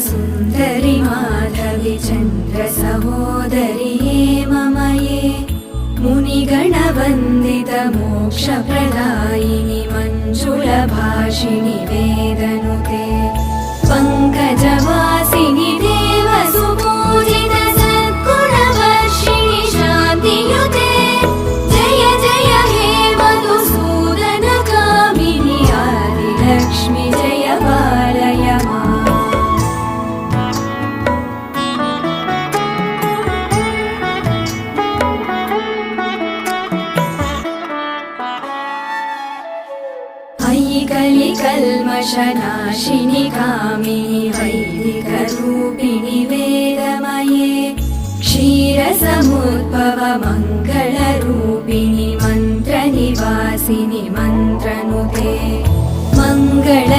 सुन्दरि माधवि चन्द्र सहोदरि हेममये मुनिगणवन्दित मोक्षप्रदायिनि मञ्जुलभाषिणि वेदनुते पङ्कजवासिनि देवसुपूजित सद्गुणवर्षिणि शान्तियुते जय जय हे मधुसूदन कामिनि आदिलक्ष्मि जय पालय माम्। कलिकल्मषनाशिनि कामिनि वैदिकरूपिणि वेदमये क्षीरसमुद्भव मङ्गलरूपिणि मन्त्रनिवासिनि मन्त्रनुते मङ्गल